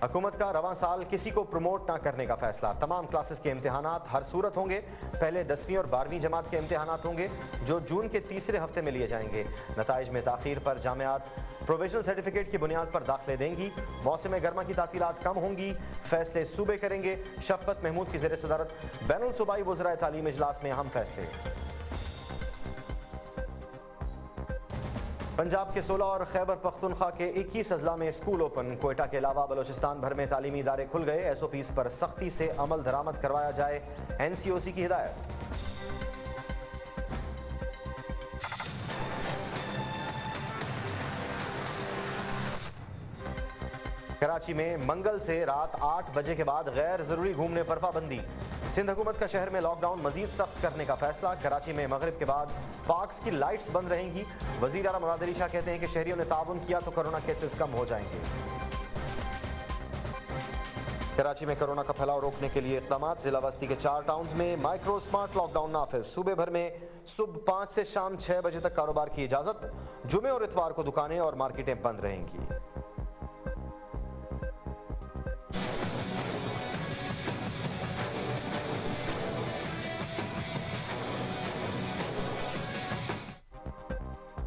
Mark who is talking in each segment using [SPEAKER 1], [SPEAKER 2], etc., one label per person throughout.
[SPEAKER 1] हुकूमत का रवां साल किसी को प्रमोट ना करने का फैसला। तमाम क्लासेस के इम्तिहानात हर सूरत होंगे। पहले 10वीं और 12वीं जमात के इम्तिहानात होंगे जो जून के तीसरे हफ्ते में लिए जाएंगे। नताइज में ताखीर पर जामियात प्रोविजनल सर्टिफिकेट की बुनियाद पर दाखिले देंगी। मौसम गर्मा की तातीलात कम होंगी। फैसले सूबे करेंगे। शफकत महमूद की ज़ेर सदारत बैनुल सूबाई वज़राए तालीम इजलास में अहम फैसले। पंजाब के 16 और खैबर पख्तूनख्वा के 21 अजला में स्कूल ओपन। कोयटा के अलावा बलोचिस्तान भर में तालीमी इदारे खुल गए। SOPs पर सख्ती से अमल दरामद करवाया जाए, NCOC की हिदायत। कराची में मंगल से रात 8 बजे के बाद गैर जरूरी घूमने पर पाबंदी। सिंध हुकूमत का शहर में लॉकडाउन मजीद सख्त करने का फैसला। कराची में मगरिब के बाद पार्क्स की लाइट्स बंद रहेंगी। वजीर आला मुराद अली शाह कहते हैं कि शहरियों ने ताउन किया तो कोरोना केसेस कम हो जाएंगे। कराची में कोरोना का फैलाव रोकने के लिए इक़दाम। जिला बस्ती के 4 टाउन्स में माइक्रो स्मार्ट लॉकडाउन नाफिज। सूबे भर में सुबह 5 से शाम 6 बजे तक कारोबार की इजाजत। जुमे और इतवार को दुकानें और मार्केटें बंद रहेंगी।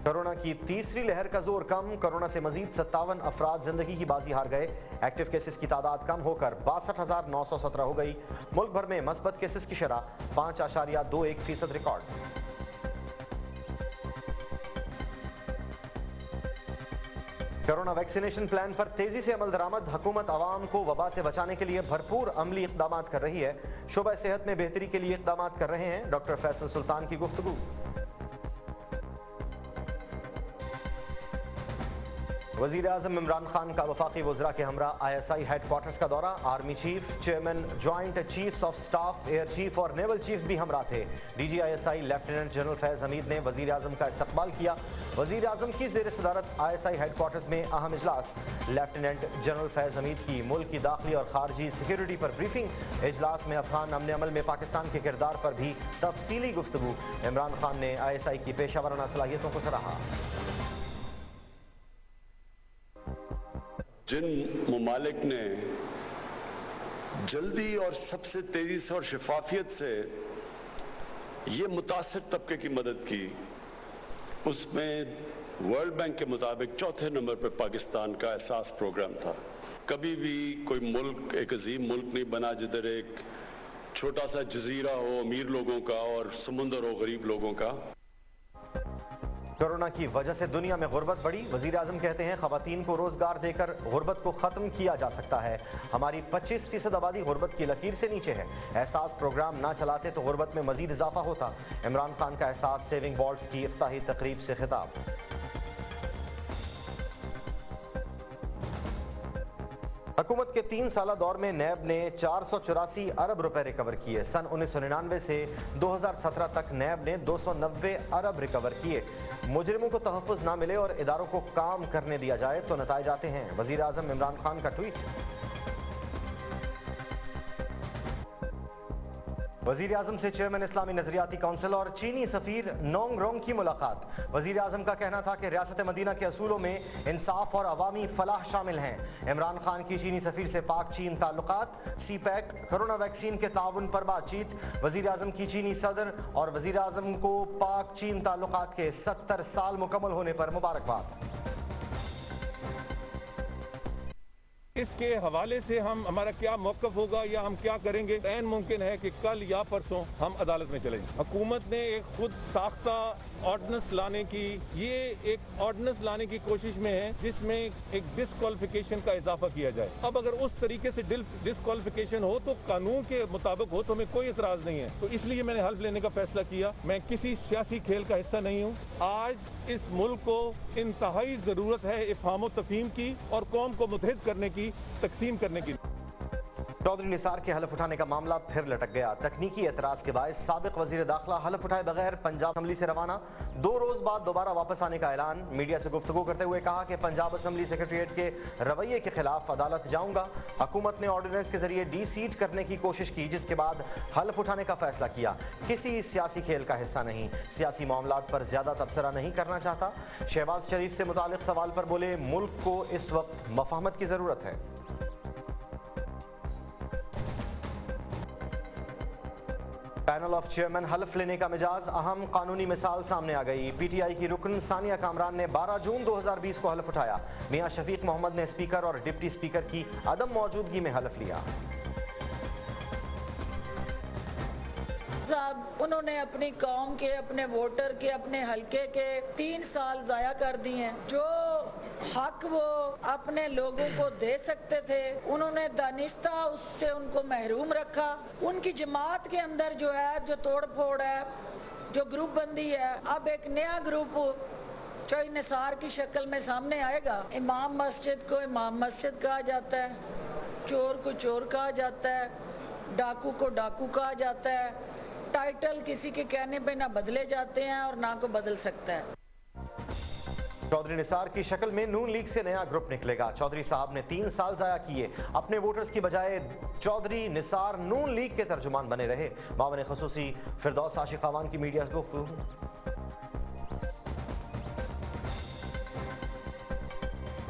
[SPEAKER 1] कोरोना की तीसरी लहर का जोर कम। कोरोना से मजीद 57 अफराद जिंदगी की बाजी हार गए। एक्टिव केसेस की तादाद कम होकर 62,917 हो गई। मुल्क भर में मस्बत केसेस की शरह 5.21% रिकॉर्ड। कोरोना वैक्सीनेशन प्लान पर तेजी से अमल दरामद। हुकूमत अवाम को वबा से बचाने के लिए भरपूर अमली इक़दाम कर रही है। शोबा सेहत में बेहतरी के लिए इक़दाम कर रहे हैं। डॉक्टर फैसल सुल्तान की गुफ्तगू। वजीर आज़म इमरान खान का वफाकी वज़रा के हमरा ISI हेडक्वार्टर्स का दौरा। Army chief, chairman joint chiefs of staff, air chief और नेवल चीफ भी हमरा थे। DG ISI lieutenant general Faiz Hamid ने वजीर आज़म का इस्तकबाल किया। वजीर आज़म की ज़ेर सदारत ISI हेडक्वार्टर्स में अहम इजलास। लेफ्टिनेंट जनरल फैज हमीद की मुल्क की दाखिली और खारजी सिक्योरिटी पर ब्रीफिंग। इजलास में अफगान अमन अमल में पाकिस्तान के किरदार पर भी तफसीली गुफ्तगू। इमरान खान ने ISI की पेशावराना सलाहियतों को सराहा।
[SPEAKER 2] जिन ममालिक ने जल्दी और सबसे तेजी से और शफाफियत से ये मुतासिर तबके की मदद की, उसमें वर्ल्ड बैंक के मुताबिक चौथे नंबर पर पाकिस्तान का एहसास प्रोग्राम था। कभी भी कोई मुल्क एक अजीम मुल्क नहीं बना जिधर एक छोटा सा जजीरा हो अमीर लोगों का और समुंदर हो गरीब लोगों का।
[SPEAKER 1] कोरोना की वजह से दुनिया में गुर्बत बढ़ी। वजीर आज़म कहते हैं खवातीन को रोजगार देकर गुर्बत को खत्म किया जा सकता है। हमारी 25% आबादी गुर्बत की लकीर से नीचे है। एहसास प्रोग्राम ना चलाते तो गुर्बत में मजीद इजाफा होता। इमरान खान का एहसास सेविंग वॉल्ट की इफ्ताही तकरीब से खिताब। हुकूमत के 3 साला दौर में नैब ने 484 अरब रुपए रिकवर किए। सन 1999 से 2017 तक नैब ने 290 अरब रिकवर किए। मुजरिमों को तहफ़्फ़ुज़ ना मिले और इदारों को काम करने दिया जाए तो नताइज आते हैं। वज़ीर आज़म इमरान खान का ट्वीट। वज़ीर आज़म से चेयरमैन इस्लामी नजरियाती काउंसिल और चीनी सफीर नोंग रोंग की मुलाकात। वज़ीर आज़म का कहना था कि रियासत मदीना के असूलों में इंसाफ और अवामी फलाह शामिल हैं। इमरान खान की चीनी सफीर से पाक चीन ताल्लुकात। CPEC, कोरोना वैक्सीन के ताउन पर बातचीत। वज़ीर आज़म की चीनी सदर और वज़ीर आज़म को पाक चीन ताल्लुकात के 70 साल मुकम्मल होने पर मुबारकबाद।
[SPEAKER 3] इसके हवाले से हमारा क्या मौक़िफ़ होगा या हम क्या करेंगे, ऐन मुमकिन है कि कल या परसों हम अदालत में चलेंगे। हुकूमत ने एक खुद साख्ता ऑर्डिनेंस लाने की, ये एक ऑर्डिनेंस लाने की कोशिश में है जिसमें एक डिस्क्वालिफिकेशन का इजाफा किया जाए। अब अगर उस तरीके से डिस्क्वालिफिकेशन हो तो कानून के मुताबिक हो तो हमें कोई एतराज नहीं है। तो इसलिए मैंने हल्फ लेने का फैसला किया। मैं किसी सियासी खेल का हिस्सा नहीं हूँ। आज इस मुल्क को इंतहाई जरूरत है इफ़हाम व तफ़हीम की और कौम को मुत्तहिद करने की, तकसीम करने की।
[SPEAKER 1] चौधरी निसार के हलफ उठाने का मामला फिर लटक गया। तकनीकी एतराज के बाद साबिक वजीर दाखिला हलफ उठाए बगैर पंजाब असम्बली से रवाना। 2 रोज बाद दोबारा वापस आने का ऐलान। मीडिया से गुफ्तगू करते हुए कहा कि पंजाब असम्बली सेक्रेटरीट के रवैये के खिलाफ अदालत जाऊंगा। हुकूमत ने ऑर्डिनेंस के जरिए डी-सीट करने की कोशिश की, जिसके बाद हलफ उठाने का फैसला किया। किसी सियासी खेल का हिस्सा नहीं, सियासी मामलात पर ज्यादा तबसरा नहीं करना चाहता। शहबाज शरीफ से मुतालिक सवाल पर बोले, मुल्क को इस वक्त मफाहमत की जरूरत है। पैनल ऑफ चेयरमैन हल्फ लेने का मिजाज, अहम कानूनी मिसाल सामने आ गई। पीटीआई की रुकन सानिया कामरान ने 12 जून 2020 को हल्फ उठाया। मियां शफीक मोहम्मद ने स्पीकर और डिप्टी स्पीकर की अदम मौजूदगी में हल्फ लिया।
[SPEAKER 4] उन्होंने अपनी कौम के, अपने वोटर के, अपने हलके के 3 साल जाया कर दिए हैं। जो हक वो अपने लोगों को दे सकते थे, उन्होंने दानिस्ता उससे उनको महरूम रखा। उनकी जमात के अंदर जो है, जो तोड़ फोड़ है, जो ग्रुप बंदी है, अब एक नया ग्रुप जो निसार की शक्ल में सामने आएगा। इमाम मस्जिद को इमाम मस्जिद कहा जाता है, चोर को चोर कहा जाता है, डाकू को डाकू कहा जाता है। टाइटल किसी के कहने पे ना बदले जाते हैं और ना को बदल सकता है।
[SPEAKER 1] चौधरी निसार की शक्ल में नून लीग से नया ग्रुप निकलेगा। चौधरी साहब ने 3 साल जाया किए, अपने वोटर्स की बजाय चौधरी निसार नून लीग के तर्जुमान बने रहे। मामले खसूसी फिरदौस आशिक खान की मीडिया से गुफ्तगू।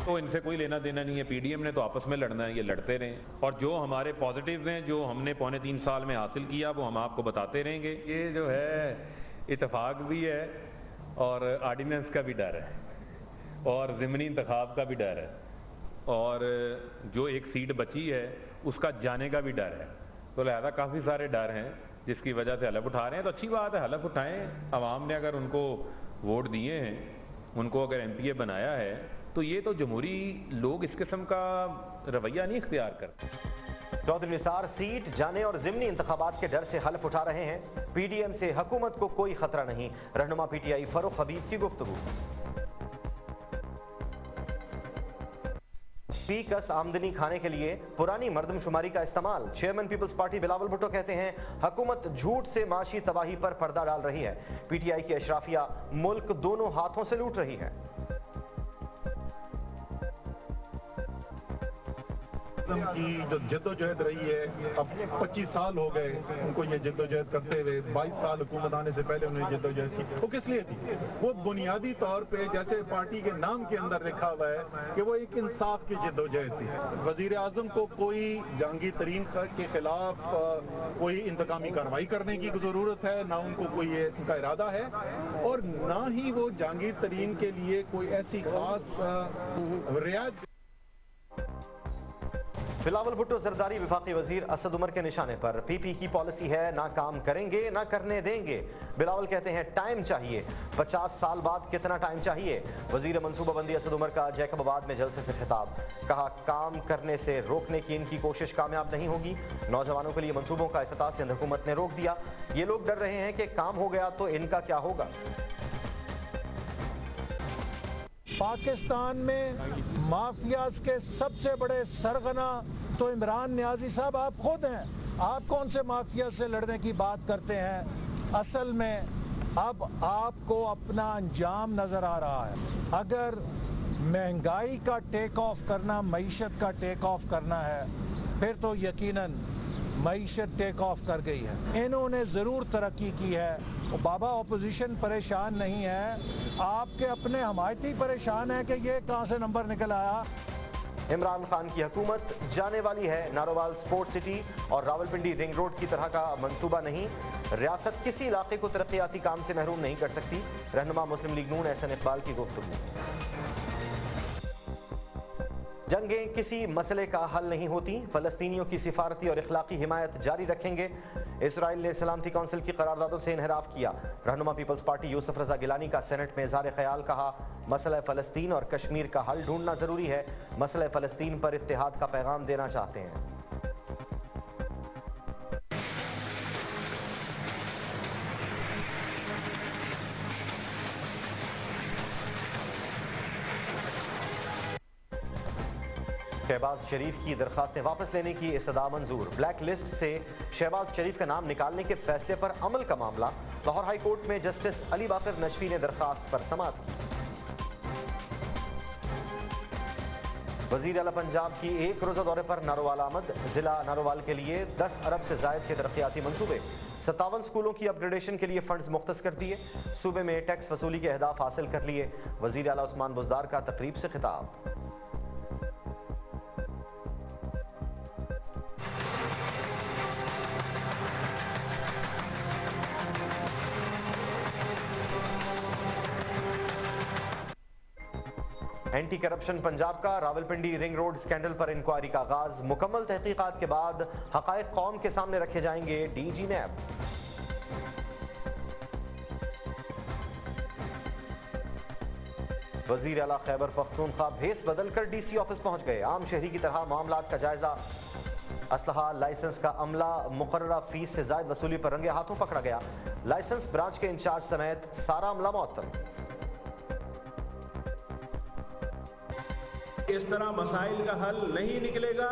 [SPEAKER 3] तो इनसे कोई लेना देना नहीं है, पीडीएम ने तो आपस में लड़ना है, ये लड़ते रहें। और जो हमारे पॉजिटिव हैं, जो हमने 3.25 साल में हासिल किया, वो हम आपको बताते रहेंगे। ये जो है इत्तेफाक भी है और आर्डिनेंस का भी डर है और ज़िमनी इंतखाब का भी डर है और जो एक सीट बची है उसका जाने का भी डर है। तो लिहाजा काफ़ी सारे डर हैं जिसकी वजह से हलफ उठा रहे हैं। तो अच्छी बात है, हलफ उठाएं। अवाम ने अगर उनको वोट दिए हैं, उनको अगर एमपीए बनाया है, तो ये तो जमहूरी लोग इस किस्म का रवैया नहीं इख्तियार करते।
[SPEAKER 1] चौधरी निसार सीट जाने और ज़िमनी इंतखाबात के डर से हल्फ उठा रहे हैं। पीडीएम से हुकूमत को कोई खतरा नहीं, रहनुमा पीटीआई फरूख हबीब की गुफ्तगू। फीकस आमदनी खाने के लिए पुरानी मर्दमशुमारी का इस्तेमाल। चेयरमैन पीपल्स पार्टी बिलावल भुट्टो कहते हैं हुकूमत झूठ से माशी तबाही पर पर्दा डाल रही है। पीटीआई की अशराफिया मुल्क दोनों हाथों से लूट रही है।
[SPEAKER 5] की जो जद्दोजहद रही है, अब 25 साल हो गए उनको ये जद्दोजहद करते हुए। 22 साल हुकूमत आने से पहले उन्होंने जद्दोजहद की। वो किस लिए थी? वो बुनियादी तौर पे जैसे पार्टी के नाम के अंदर लिखा हुआ है कि वो एक इंसाफ की जद्दोजहद थी। वजीर आजम को कोई जहांगीर तरीन के खिलाफ कोई इंतकामी कार्रवाई करने की जरूरत है, ना उनको कोई इसका इरादा है, और ना ही वो जहांगीर तरीन के लिए कोई ऐसी खास रियायत।
[SPEAKER 1] बिलावल भुट्टो जरदारी वफाकी वजीर असद उमर के निशाने पर। पीपी की पॉलिसी है ना काम करेंगे ना करने देंगे। बिलावल कहते हैं टाइम चाहिए। 50 साल बाद कितना टाइम चाहिए? वजीर मनसूबाबंदी असद उमर का जैकबाबाद में जलसे से खिताब। कहा काम करने से रोकने की इनकी कोशिश कामयाब नहीं होगी। नौजवानों के लिए मंसूबों का इफ्तिताह सिंध हुकूमत ने रोक दिया। ये लोग डर रहे हैं कि काम हो गया तो इनका क्या होगा।
[SPEAKER 6] पाकिस्तान में माफियाज के सबसे बड़े सरगना तो इमरान नियाजी साहब आप खुद हैं। आप कौन से माफिया से लड़ने की बात करते हैं? असल में अब आपको अपना अंजाम नजर आ रहा है। अगर महंगाई का टेक ऑफ करना, मईशत का टेक ऑफ करना है, फिर तो यकीनन मईशत टेक ऑफ कर गई है। इन्होंने जरूर तरक्की की है। बाबा ऑपोजिशन परेशान नहीं है, आपके अपने हमायती परेशान है कि ये कहां से नंबर निकल आया।
[SPEAKER 1] इमरान खान की हुकूमत जाने वाली है नारोवाल स्पोर्ट सिटी और रावलपिंडी रिंग रोड की तरह का मंसूबा नहीं। रियासत किसी इलाके को तरक्याती काम से महरूम नहीं कर सकती। रहनुमा मुस्लिम लीग नून एहसन इकबाल की गुफ्तगू। जंगें किसी मसले का हल नहीं होती। फलस्तीनियों की सिफारती और इखलाकी हिमायत जारी रखेंगे। इसराइल ने सलामती काउंसिल की करारदादों से इनहराफ किया। रहनुमा पीपल्स पार्टी यूसुफ रजा गिलानी का सेनेट में इज़हार ख्याल। कहा मसला फलस्तीन और कश्मीर का हल ढूंढना जरूरी है। मसला फलस्तीन पर इत्तेहाद का पैगाम देना चाहते हैं। शहबाज शरीफ की दरखास्तें वापस लेने की इस्तदा मंजूर। ब्लैक लिस्ट से शहबाज शरीफ का नाम निकालने के फैसले पर अमल का मामला। लाहौर हाई कोर्ट में जस्टिस अली बाकर नशवी ने दरखास्त पर समाअत की। वजीर आला पंजाब की 1 रोजा दौरे पर नारोवाल आमद। जिला नारोवाल के लिए 10 अरब से जायद के तरक्याती मंसूबे। 57 स्कूलों की अपग्रेडेशन के लिए फंड्स मुख्तस कर दिए। सूबे में टैक्स वसूली के अहदाफ हासिल कर लिए। वजीर आला उस्मान बुज़दार का तकरीब से खिताब। एंटी करप्शन पंजाब का रावलपिंडी रिंग रोड स्कैंडल पर इंक्वायरी का आगाज। मुकम्मल तहकीकात के बाद हकायक कौम के सामने रखे जाएंगे डीजी नैब। वजीर आला खैबर पख्तूनख्वा भेस बदलकर डीसी ऑफिस पहुंच गए। आम शहरी की तरह मामलात का जायजा। असलहा लाइसेंस का अमला मुकर्ररा फीस से ज्यादा वसूली पर रंगे हाथों पकड़ा गया। लाइसेंस ब्रांच के इंचार्ज समेत सारा अमला मुअत्तल।
[SPEAKER 7] इस तरह मसाइल का हल नहीं निकलेगा।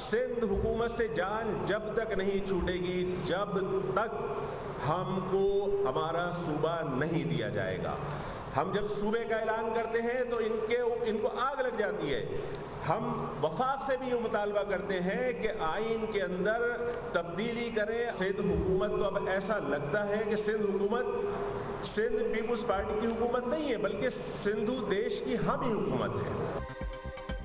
[SPEAKER 7] सिंध हुकूमत से जान जब तक नहीं छूटेगी, जब तक हमको हमारा सूबा नहीं दिया जाएगा। हम जब सूबे का ऐलान करते हैं तो इनको आग लग जाती है। हम वफाक से भी ये मुतालबा करते हैं कि आइन के अंदर तब्दीली करें। सिंध हुकूमत को अब ऐसा लगता है कि सिंध हुकूमत सिंध पीपुल्स पार्टी की हुकूमत नहीं है, बल्कि सिंधु देश की हम ही हुकूमत है।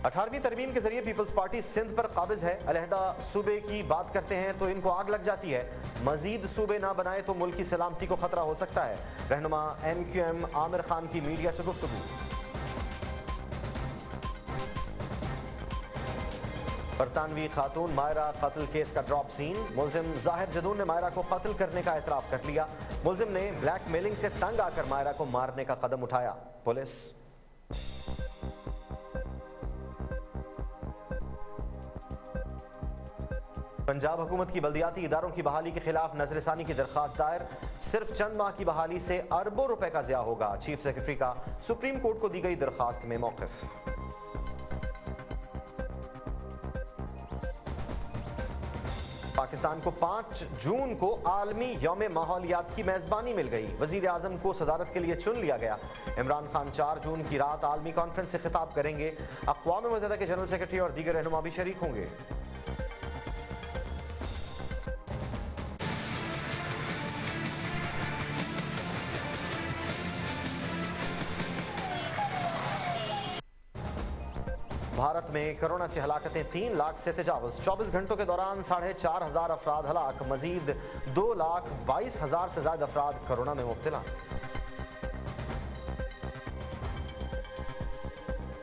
[SPEAKER 1] 18वीं तरमीम के जरिए पीपल्स पार्टी सिंध पर काबिज है। अलहदा सूबे की बात करते हैं तो इनको आग लग जाती है। मजीद सूबे ना बनाए तो मुल्क की सलामती को खतरा हो सकता है। रहनुमा MQM आमिर खान की मीडिया से गुफ्तगू। बरतानवी खातून मायरा कत्ल केस का ड्रॉप सीन। मुलजिम जाहिर जदून ने मायरा को कत्ल करने का एतराफ कर लिया। मुलजिम ने ब्लैकमेलिंग से तंग आकर मायरा को मारने का कदम उठाया। पुलिस पंजाब हुकूमत की बल्दियाती इदारों की बहाली के खिलाफ नजरसानी की दरखास्त दायर। सिर्फ चंद माह की बहाली से अरबों रुपए का ज़िया होगा। चीफ सेक्रेटरी का सुप्रीम कोर्ट को दी गई दरखास्त में मौक़िफ। पाकिस्तान को 5 जून को आलमी यौम माहौलियात की मेजबानी मिल गई। वजीर आजम को सदारत के लिए चुन लिया गया। इमरान खान 4 जून की रात आलमी कॉन्फ्रेंस से खिताब करेंगे। अक़वाम मुत्तहिदा के जनरल सेक्रेटरी और दीगर रहनुमा भी शरीक होंगे। भारत में कोरोना से हलाकतें 3 लाख से तजावुज। 24 घंटों के दौरान 4,500 अफराद हलाक। मजीद 2,22,000 से ज्यादा अफराद कोरोना में मुब्तला।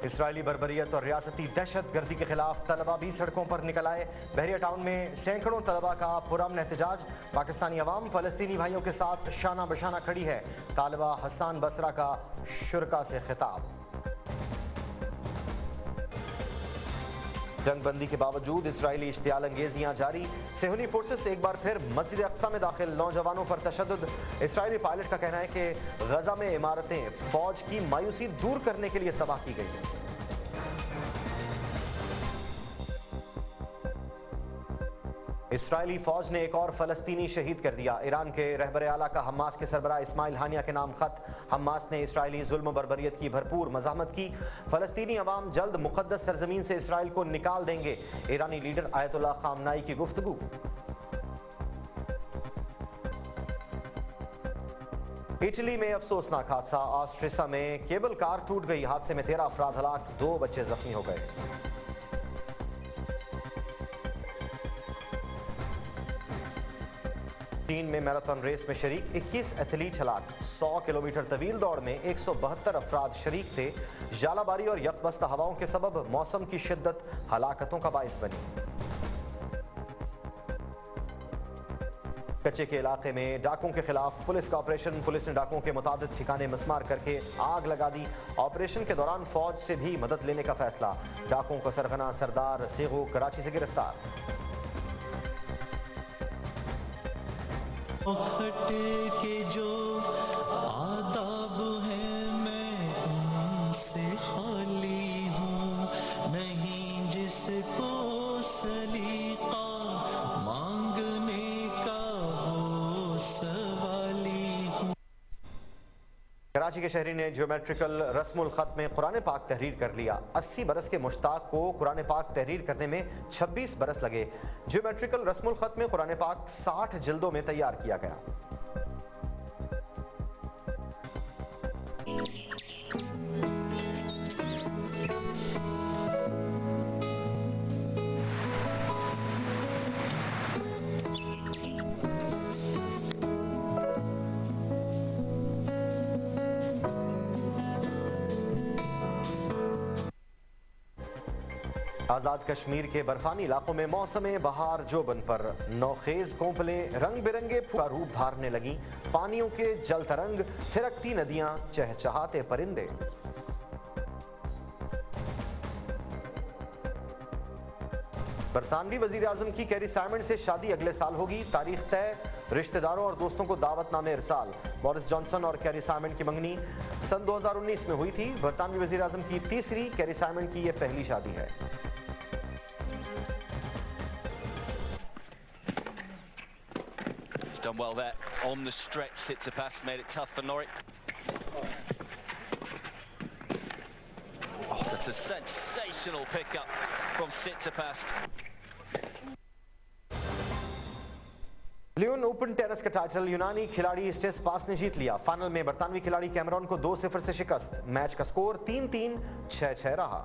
[SPEAKER 1] इसराइली बर्बरियत और रियासती दहशत गर्दी के खिलाफ तलबा भी सड़कों पर निकल आए। बहरिया टाउन में सैकड़ों तलबा का पुरअमन एहतजाज। पाकिस्तानी अवाम फलस्तीनी भाइयों के साथ शाना बशाना खड़ी है। तालिबा हसन बसरा का शुरका से खिताब। जंगबंदी के बावजूद इसराइली इश्तियाल अंगेजियां जारी। सेहूनी फोर्सेस एक बार फिर मस्जिद अक्सा में दाखिल। नौजवानों पर तशद्दुद। इसराइली पायलट का कहना है कि गजा में इमारतें फौज की मायूसी दूर करने के लिए तबाह की गई हैं। इसराइली फौज ने एक और फलस्तीनी शहीद कर दिया। ईरान के रहबर आला का हमास के सरबराह इस्माइल हानिया के नाम खत। हमास ने इसराइली जुल्म बर्बरियत की भरपूर मज़ाहमत की। फलस्तीनी अवाम जल्द मुक़द्दस सरजमीन से इसराइल को निकाल देंगे। ईरानी लीडर आयतुल्लाह खामनाई की गुफ्तगू। इटली में अफसोसनाक हादसा। ऑस्ट्रिया में केबल कार टूट गई। हादसे में 13 अफराद हलाक, 2 बच्चे जख्मी हो गए। चीन में मैराथन रेस में शरीक 21 एथलीट हलाक। 100 किलोमीटर तवील दौड़ में 172 अफराद शरीक थे। जालाबारी और यकबस्ता हवाओं के सबब मौसम की शिद्दत हलाकतों का बाइस बनी। कच्चे के इलाके में डाकुओं के खिलाफ पुलिस का ऑपरेशन। पुलिस ने डाकुओं के मुताबिक ठिकाने मस्मार करके आग लगा दी। ऑपरेशन के दौरान फौज से भी मदद लेने का फैसला। डाकुओं का सरगना सरदार सेगो कराची से गिरफ्तार।
[SPEAKER 8] के जो आदाब है मैं उनसे खाली हूँ, नहीं जिसको सलीका मांगने का वो सवाली हूँ।
[SPEAKER 1] कराची के शहरी ने ज्योमेट्रिकल रस्मुल खत में कुरान पाक तहरीर कर लिया। 80 बरस के मुश्ताक को कुरान पाक तहरीर करने में 26 बरस लगे। ज्योमेट्रिकल रस्मुल खत में कुरान पाक 60 जिल्दों में तैयार किया गया। आजाद कश्मीर के बर्फानी इलाकों में मौसम बहार जोबन पर नौखेज कोंपलें रंग बिरंगे का रूप धारने लगी। पानियों के जल तरंग, थिरकती नदियां, चहचहाते परिंदे। बरतानवी वजीर आजम की कैरी साइमंड से शादी अगले साल होगी, तारीख तय, रिश्तेदारों और दोस्तों को दावतनामे इरसाल। बोरिस जॉनसन और कैरी साइमंड की मंगनी सन 2019 में हुई थी। बरतानवी वजीर आजम की तीसरी, कैरी साइमंड की यह पहली शादी है।
[SPEAKER 9] Done well there on the stretch. Tsitsipas made it tough for Norwich. Oh, that's a sensational pickup from Tsitsipas.
[SPEAKER 1] Lyon Open tennis का टाइटल यूनानी खिलाड़ी स्टेफानोस ने जीत लिया। फाइनल में बरतानवी खिलाड़ी कैमरॉन को 2-0 से शिकस्त। मैच का स्कोर 3-3, 6-6 रहा।